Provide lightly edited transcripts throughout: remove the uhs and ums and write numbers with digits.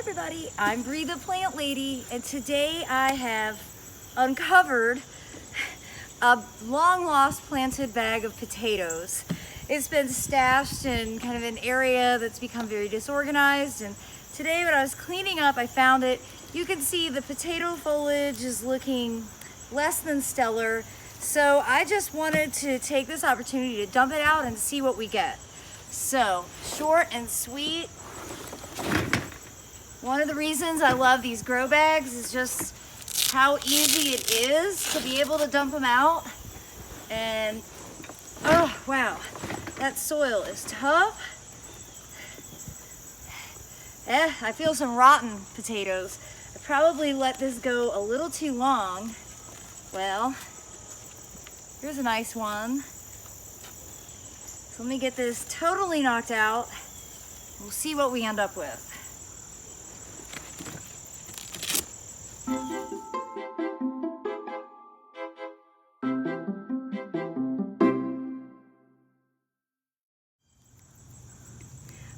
everybody, I'm Bree the Plant Lady, and today I have uncovered a long lost planted bag of potatoes. It's been stashed in kind of an area that's become very disorganized, and today when I was cleaning up I found it. You can see the potato foliage is looking less than stellar, so I just wanted to take this opportunity to dump it out and see what we get. So, short and sweet. One of the reasons I love these grow bags is just how easy it is to be able to dump them out. And oh wow, that soil is tough. I feel some rotten potatoes. I probably let this go a little too long. Well, here's a nice one. So let me get this totally knocked out. We'll see what we end up with.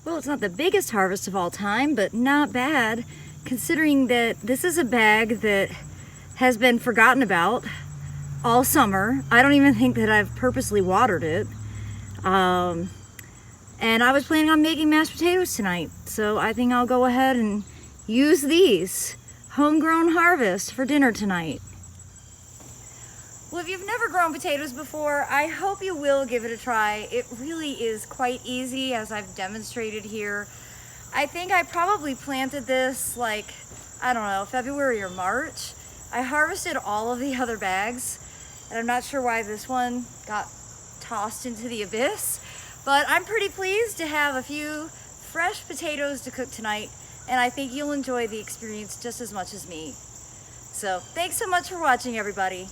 Well, it's not the biggest harvest of all time, but not bad, considering that this is a bag that has been forgotten about all summer. I don't even think that I've purposely watered it. And I was planning on making mashed potatoes tonight, so I think I'll go ahead and use these homegrown harvest for dinner tonight. Well, if you've never grown potatoes before, I hope you will give it a try. It really is quite easy, as I've demonstrated here. I think I probably planted this like, I don't know, February or March. I harvested all of the other bags, and I'm not sure why this one got tossed into the abyss, but I'm pretty pleased to have a few fresh potatoes to cook tonight, and I think you'll enjoy the experience just as much as me. So, thanks so much for watching, everybody.